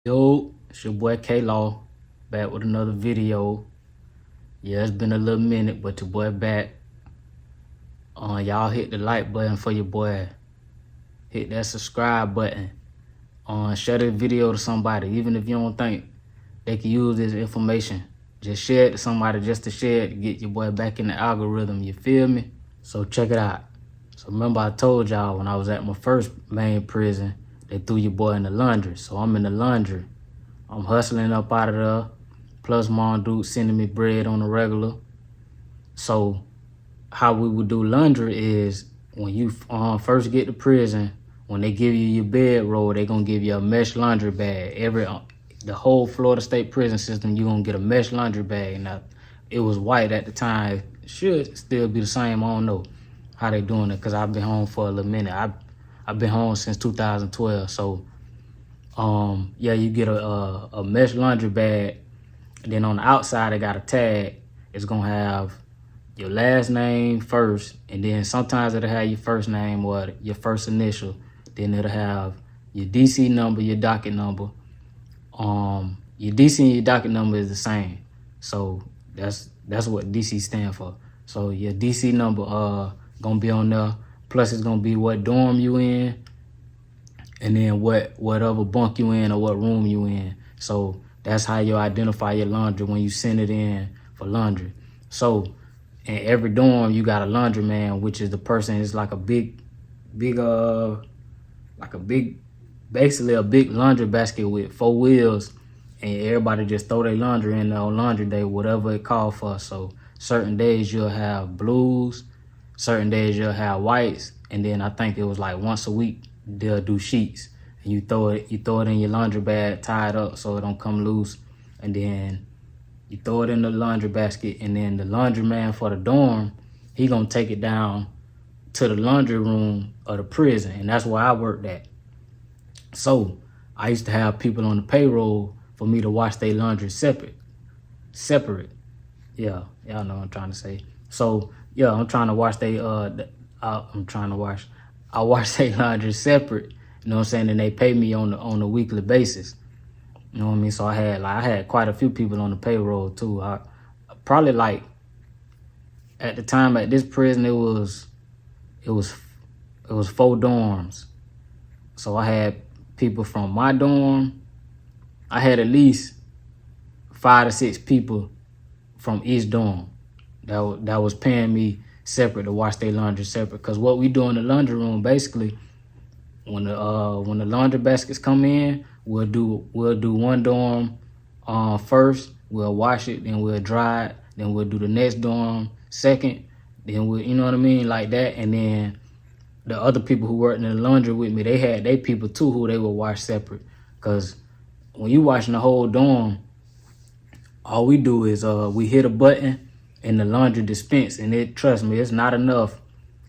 Yo, it's your boy K-Law, back with another video. Yeah, it's been a little minute, but your boy back. Y'all hit the like button for your boy. Hit that subscribe button. Share this video to somebody, even if you don't think they can use this information. Just share it to somebody just to share it to get your boy back in the algorithm, you feel me? So check it out. So remember I told y'all when I was at my first main prison, they threw your boy in the laundry. So I'm in the laundry. I'm hustling up out of there. Plus mom dude sending me bread on the regular. So how we would do laundry is when you first get to prison, when they give you your bedroll, they gonna give you a mesh laundry bag. The whole Florida State prison system, you gonna get a mesh laundry bag. Now, it was white at the time. It should still be the same. I don't know how they doing it because I've been home for a little minute. I've been home since 2012. So yeah, you get a mesh laundry bag. And then on the outside, it got a tag. It's gonna have your last name first, and then sometimes it'll have your first name or your first initial. Then it'll have your DC number, your docket number. Your DC and your docket number is the same. So that's what DC stand for. So your DC number gonna be on there. Plus it's gonna be what dorm you in, and then whatever bunk you in or what room you in. So that's how you identify your laundry when you send it in for laundry. So in every dorm you got a laundryman, which is the person is like a big, basically a big laundry basket with 4 wheels, and everybody just throw their laundry in there on laundry day, whatever it called for. So certain days you'll have blues, certain days you'll have whites, and then I think it was like once a week they'll do sheets. And you throw it in your laundry bag, tie it up so it don't come loose, and then you throw it in the laundry basket, and then the laundryman for the dorm, he gonna take it down to the laundry room of the prison, and that's where I worked at. So I used to have people on the payroll for me to wash their laundry separate. Yeah, y'all know what I'm trying to say. So yeah, I'm trying to wash I wash their laundry separate. You know what I'm saying? And they pay me on a weekly basis. You know what I mean? So I had quite a few people on the payroll too. I probably like at the time at this prison it was 4 dorms. So I had people from my dorm. I had at least 5 to 6 people from each dorm that was paying me separate to wash their laundry separate. Because what we do in the laundry room, basically, when the laundry baskets come in, we'll do one dorm first. We'll wash it, then we'll dry it, then we'll do the next dorm second, then we'll, you know what I mean, like that. And then the other people who worked in the laundry with me, they had their people too who they would wash separate. Because when you washing the whole dorm, all we do is we hit a button and the laundry dispense, and trust me, it's not enough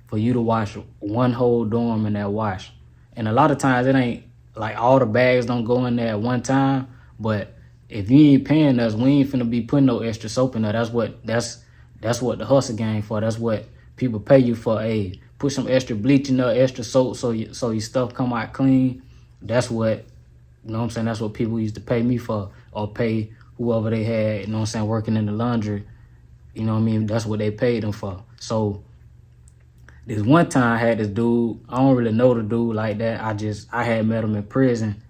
for you to wash one whole dorm in that wash. And a lot of times it ain't like all the bags don't go in there at one time, but if you ain't paying us, we ain't finna be putting no extra soap in there. That's what the hustle game for. That's what people pay you for. Hey, put some extra bleach in there, extra soap, so your stuff come out clean. That's what, you know what I'm saying, that's what people used to pay me for, or pay whoever they had, you know what I'm saying, working in the laundry. You know what I mean? That's what they paid them for. So this one time I had this dude, I don't really know the dude like that. I had met him in prison,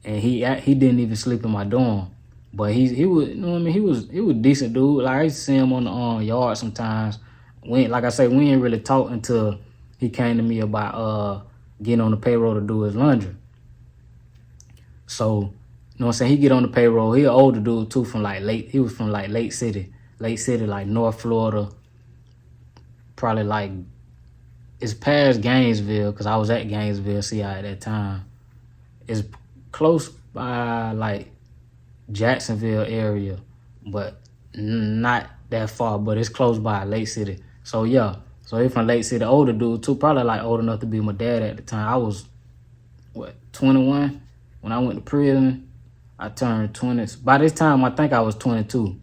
and he didn't even sleep in my dorm. But he was, you know what I mean, he was a decent dude. Like I used to see him on the yard sometimes. Like I say, we ain't really talk until he came to me about getting on the payroll to do his laundry. So, you know what I'm saying, he get on the payroll. He an older dude too, he was from like Lake City, like North Florida. Probably like, it's past Gainesville, because I was at Gainesville CI at that time. It's close by like Jacksonville area, but not that far, but it's close by Lake City. So yeah, so he from Lake City, older dude too, probably like old enough to be my dad at the time. I was, 21 when I went to prison. I turned 20. By this time, I think I was 22,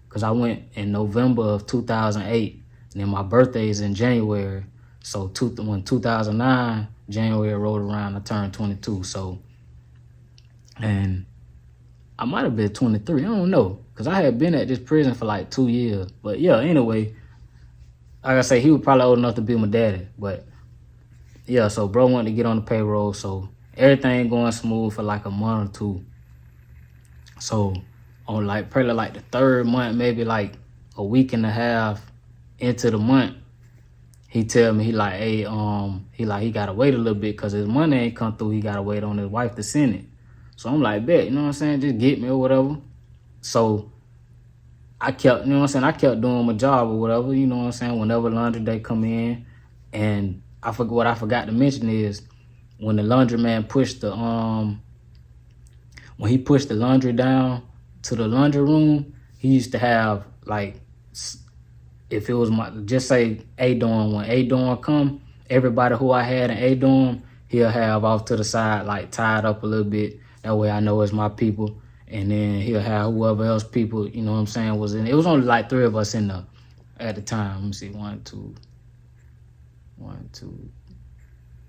because I went in November of 2008, and then my birthday is in January. So when 2009 January rolled around, I turned 22. So, and I might have been 23. I don't know. Because I had been at this prison for like 2 years. But yeah, anyway, like I say, he was probably old enough to be my daddy. But yeah, so bro wanted to get on the payroll. So everything going smooth for like a month or two. So on like probably like the third month, maybe like a week and a half into the month, he tell me, he like, hey, he gotta wait a little bit because his money ain't come through. He gotta wait on his wife to send it. So I'm like, bet, you know what I'm saying? Just get me or whatever. So I kept, you know what I'm saying? I kept doing my job or whatever, you know what I'm saying? Whenever laundry day come in, and what I forgot to mention is when the laundryman pushed the when he pushed the laundry down to the laundry room, he used to have like, if it was my, just say A dorm, when A dorm come, everybody who I had in A dorm, he'll have off to the side, like tied up a little bit. That way I know it's my people. And then he'll have whoever else people, you know what I'm saying, was in. It was only like 3 of us in there at the time. Let me see, 1, 2.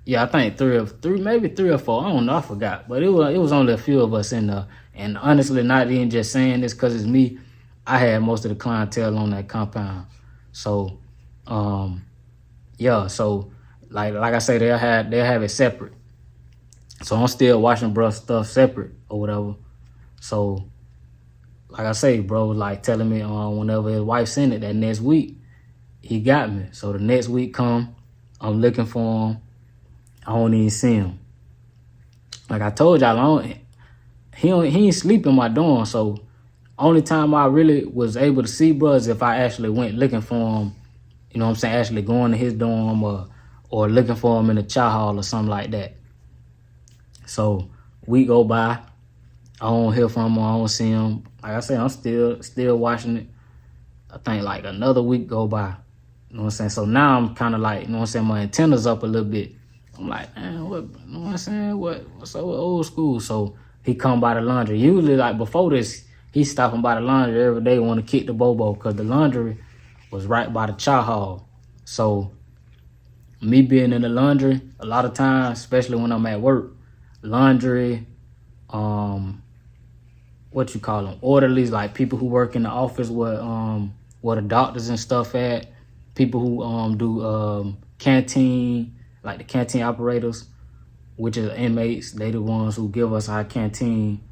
Yeah, I think three, maybe 3 or 4. I don't know, I forgot. But it was only a few of us in there. And honestly, not even just saying this because it's me. I had most of the clientele on that compound. So, yeah. So, like I say, they'll have it separate. So I'm still watching bro stuff separate or whatever. So, like I say, bro was like telling me whenever his wife sent it that next week, he got me. So the next week come, I'm looking for him. I don't even see him. Like I told y'all, he ain't sleep in my dorm. So only time I really was able to see bro is if I actually went looking for him. You know what I'm saying? Actually going to his dorm or looking for him in the chow hall or something like that. So week go by. I don't hear from him. I don't see him. Like I said, I'm still watching it. I think like another week go by. You know what I'm saying? So now I'm kind of like, you know what I'm saying, my antennas up a little bit. I'm like, man, what, you know what I'm saying? What's up with old school? So he come by the laundry. Usually like before this, he's stopping by the laundry every day, want to kick the bobo because the laundry was right by the chow hall. So me being in the laundry, a lot of times, especially when I'm at work, laundry, what you call them, orderlies, like people who work in the office where the doctors and stuff at, people who do canteen, like the canteen operators, which is inmates. They the ones who give us our canteen.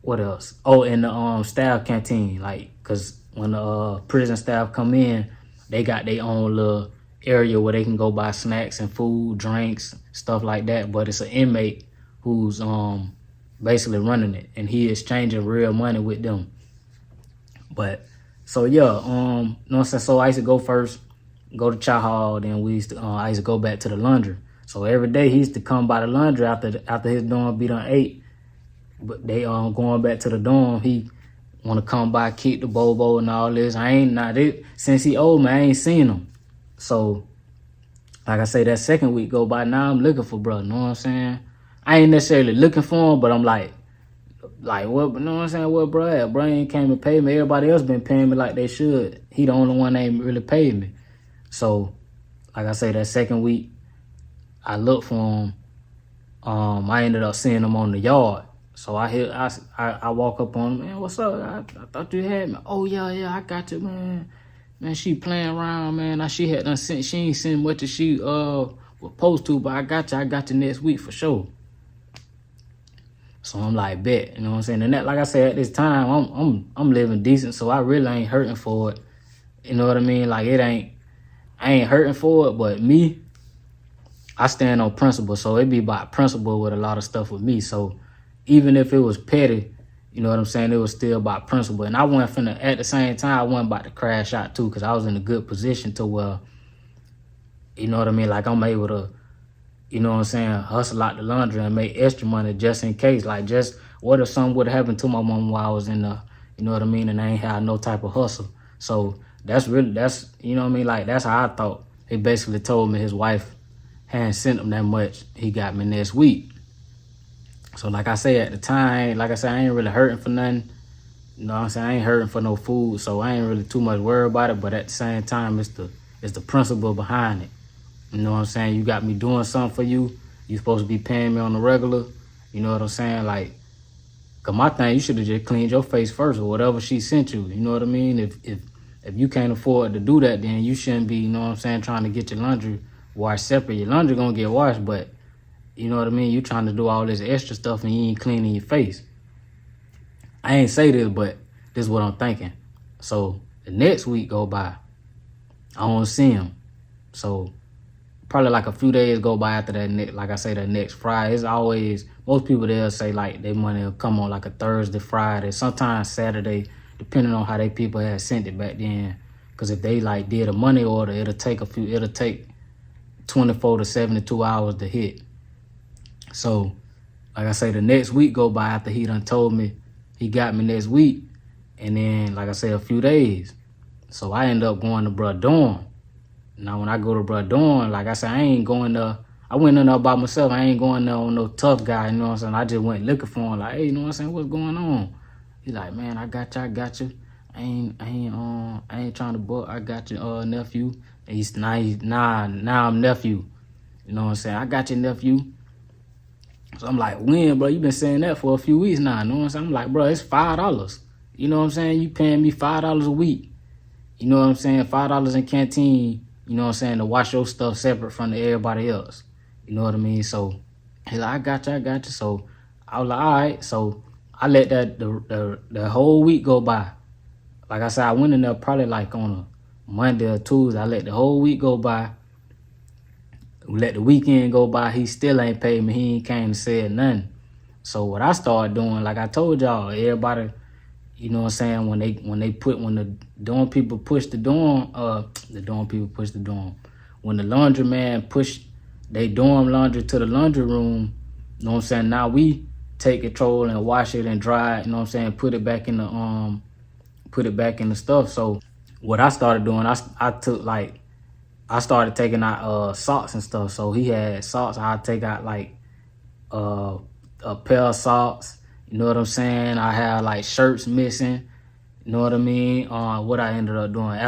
What else? Oh, and the staff canteen, like, cause when the prison staff come in, they got their own little area where they can go buy snacks and food, drinks, stuff like that. But it's an inmate who's basically running it, and he is exchanging real money with them. But so yeah, you know what I'm saying? So I used to go first, go to chow hall, then I used to go back to the laundry. So every day he used to come by the laundry after his dorm be done 8. But they going back to the dorm, he want to come by, kick the bobo and all this. Since he old, man, I ain't seen him. So like I say, that second week go by, now I'm looking for bro, you know what I'm saying? I ain't necessarily looking for him, but I'm like what, you know what I'm saying? What bro at? Bro ain't came and paid me. Everybody else been paying me like they should. He the only one that ain't really paid me. So like I say, that second week, I looked for him. I ended up seeing him on the yard. So I walk up on him, man, what's up? I thought you had me. Oh yeah, I got you, man. Man, she playing around, man. Now she ain't sent much as she was supposed to, but I got you next week for sure. So I'm like, bet, you know what I'm saying? And that, like I said, at this time, I'm living decent, so I really ain't hurting for it. You know what I mean? Like I ain't hurting for it, but me, I stand on principle. So it be about principle with a lot of stuff with me. So even if it was petty, you know what I'm saying, it was still about principle. And I wasn't finna, at the same time, I wasn't about to crash out too, because I was in a good position to where, you know what I mean, like I'm able to, you know what I'm saying, hustle out the laundry and make extra money just in case. Like, just what if something would have happened to my mom while I was in the, you know what I mean, and I ain't had no type of hustle. So that's, you know what I mean, like that's how I thought. He basically told me his wife hadn't sent him that much. He got me next week. So like I say, at the time, like I said, I ain't really hurting for nothing. You know what I'm saying? I ain't hurting for no food, so I ain't really too much worried about it. But at the same time, it's the principle behind it. You know what I'm saying? You got me doing something for you. You supposed to be paying me on the regular. You know what I'm saying? Like, Cause my thing, you should have just cleaned your face first or whatever she sent you. You know what I mean? If you can't afford to do that, then you shouldn't be, you know what I'm saying, trying to get your laundry washed separate. Your laundry gonna get washed, but you know what I mean? You trying to do all this extra stuff and you ain't cleaning your face. I ain't say this, but this is what I'm thinking. So the next week go by, I don't see him. So probably like a few days go by after that, like I say, that next Friday. It's always, most people they'll say like their money will come on like a Thursday, Friday, sometimes Saturday, depending on how they people had sent it back then. Cause if they like did a money order, it'll take 24 to 72 hours to hit. So like I say, the next week go by after he done told me he got me next week. And then, like I say, a few days. So I end up going to bruh dorm. Now, when I go to bruh dorm, like I said, I ain't going there. I went in there by myself. I ain't going there on no tough guy, you know what I'm saying? I just went looking for him, like, hey, you know what I'm saying? What's going on? He like, man, I got you. I ain't trying to buck. I got your nephew. And he's now I'm nephew. You know what I'm saying? I got your nephew. So I'm like, when, bro? You been saying that for a few weeks now. You know what I'm saying? I'm like, bro, it's $5. You know what I'm saying? You paying me $5 a week. You know what I'm saying? $5 in canteen, you know what I'm saying, to wash your stuff separate from everybody else. You know what I mean? So he's like, I got you. So I was like, all right. So I let that the whole week go by. Like I said, I went in there probably like on a Monday or Tuesday. I let the whole week go by. Let the weekend go by. He still ain't paid me. He ain't came and said nothing. So what I started doing, like I told y'all, everybody, you know what I'm saying, when the dorm people push the dorm, when the laundry man pushed they dorm laundry to the laundry room, you know what I'm saying, now we take control and wash it and dry it, you know what I'm saying, put it back in the stuff. So what I started doing, I started taking out socks and stuff. So he had socks, I'd take out like a pair of socks. You know what I'm saying? I had like shirts missing. You know what I mean? What I ended up doing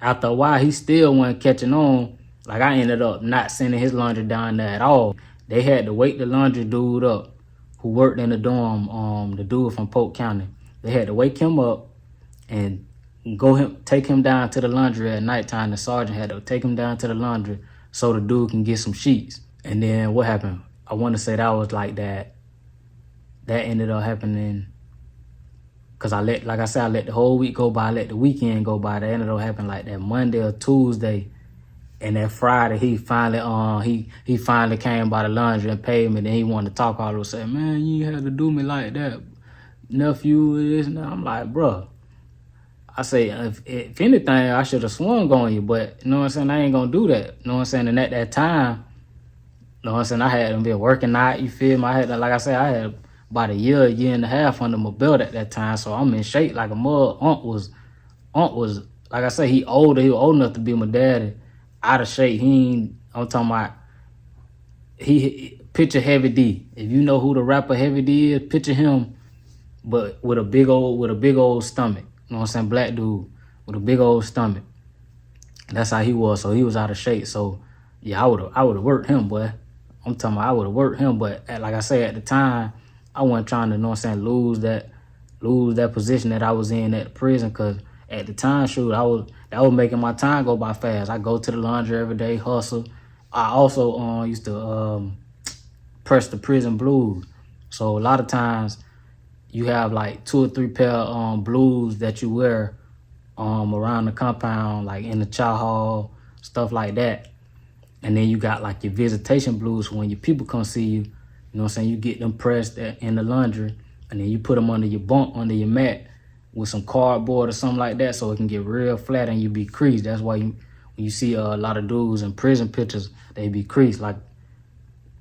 after a while, he still wasn't catching on. Like I ended up not sending his laundry down there at all. They had to wake the laundry dude up who worked in the dorm. The dude from Polk County. They had to wake him up and take him down to the laundry at nighttime. The sergeant had to take him down to the laundry so the dude can get some sheets. And then what happened? I want to say that was like that. That ended up happening because I let the whole week go by, I let the weekend go by. That ended up happening like that Monday or Tuesday. And that Friday, he finally came by the laundry and paid me. Then he wanted to talk all over, say, man, you had to do me like that. Nephew is now. I'm like, bro. I say, if anything, I should have swung on you, but you know what I'm saying? I ain't gonna do that. You know what I'm saying? And at that time, you know what I'm saying, I had been working out, you feel me? I had about a year and a half under my belt at that time, so I'm in shape like a mug. Unc was, like I say, he was old enough to be my daddy, out of shape. I'm talking about, picture Heavy D. If you know who the rapper Heavy D is, picture him, but with a big old stomach. You know what I'm saying? Black dude with a big old stomach. That's how he was. So he was out of shape. So yeah, I would have worked him, boy. I'm talking about I would have worked him, but like I say, at the time, I wasn't trying to, you know what I'm saying, lose that position that I was in at the prison, because at the time, shoot, that was making my time go by fast. I go to the laundry every day, hustle. I also used to press the prison blues. So a lot of times you have like 2 or 3 pair of blues that you wear around the compound, like in the chow hall, stuff like that. And then you got like your visitation blues when your people come see you. You know what I'm saying? You get them pressed in the laundry, and then you put them under your bunk, under your mat, with some cardboard or something like that, so it can get real flat and you be creased. That's why when you see a lot of dudes in prison pictures, they be creased. Like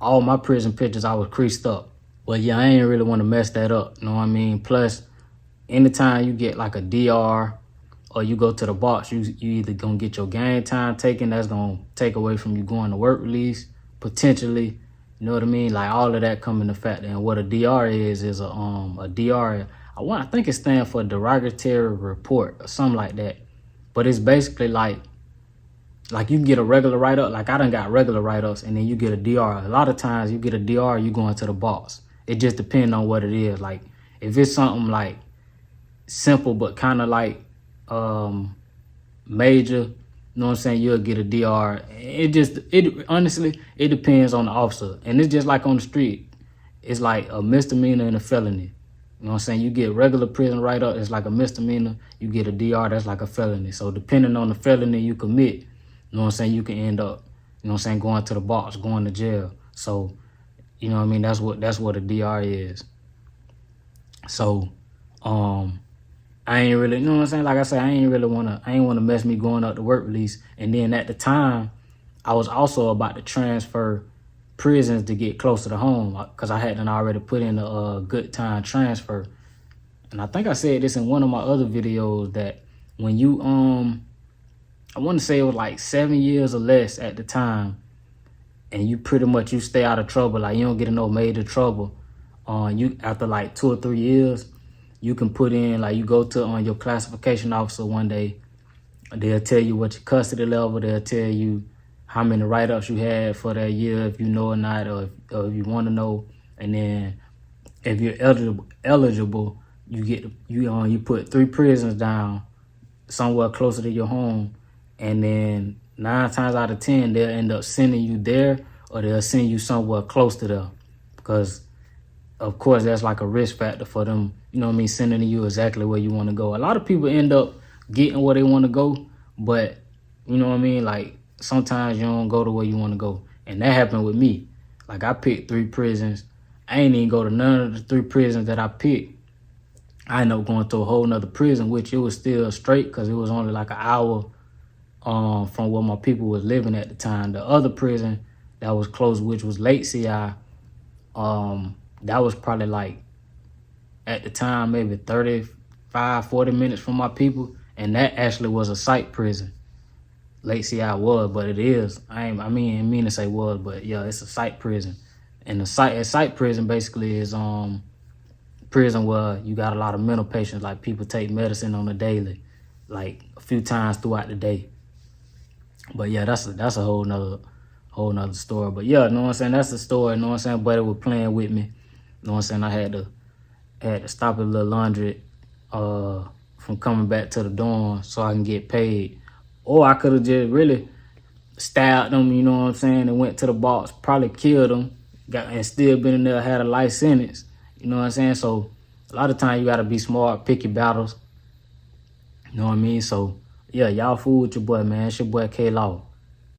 all my prison pictures, I was creased up. But yeah, I ain't really want to mess that up. You know what I mean? Plus, anytime you get like a DR or you go to the box, you either gonna get your game time taken. That's gonna take away from you going to work release, potentially. You know what I mean? Like all of that come into fact. And what a DR is a DR. I think it stands for derogatory report or something like that. But it's basically like you can get a regular write-up. Like I done got regular write-ups, and then you get a DR. A lot of times you get a DR, you going to the boss. It just depends on what it is. Like If it's something like simple but kind of like major, you know what I'm saying, you'll get a DR. It honestly, it depends on the officer. And it's just like on the street. It's like a misdemeanor and a felony. You know what I'm saying? You get regular prison right up, it's like a misdemeanor. You get a DR, that's like a felony. So depending on the felony you commit, you know what I'm saying, you can end up, you know what I'm saying, going to the box, going to jail. So, you know what I mean, that's what a DR is. So, I ain't really, you know what I'm saying? Like I said, I ain't wanna mess me going up to work release. And then at the time, I was also about to transfer prisons to get closer to home because I hadn't already put in a good time transfer. And I think I said this in one of my other videos that when you, I want to say it was like 7 years or less at the time, and you pretty much, you stay out of trouble, like you don't get in no major trouble, you after like 2 or 3 years, you can put in, like you go to your classification officer one day, they'll tell you what your custody level, they'll tell you how many write-ups you had for that year, if you know or not, or if you want to know. And then if you're eligible, you put 3 prisons down somewhere closer to your home, and then 9 times out of 10 they'll end up sending you there, or they'll send you somewhere close to there, because of course that's like a risk factor for them, you know what I mean, sending you exactly where you want to go. A lot of people end up getting where they want to go, but you know what I mean, like sometimes you don't go to where you want to go. And that happened with me. Like I picked 3 prisons. I ain't even go to none of the 3 prisons that I picked. I ended up going to a whole nother prison, which it was still straight because it was only like an hour from where my people was living at the time. The other prison that was close, which was Lake CI, that was probably like, at the time, maybe 35, 40 minutes from my people. And that actually was a psych prison. Lake CI was, but it is. I mean to say was, but yeah, it's a psych prison. And a psych prison basically is prison where you got a lot of mental patients, like people take medicine on a daily, like a few times throughout the day. But yeah, that's a whole nother story. But yeah, you know what I'm saying, that's the story. You know what I'm saying, buddy was playing with me. You know what I'm saying, I had to stop a little laundry from coming back to the dorm so I can get paid. Or I could have just really stabbed them, you know what I'm saying, and went to the box, probably killed them, and still been in there, had a life sentence. You know what I'm saying? So a lot of times you got to be smart, pick your battles. You know what I mean? So yeah, y'all fool with your boy, man. It's your boy K-Law.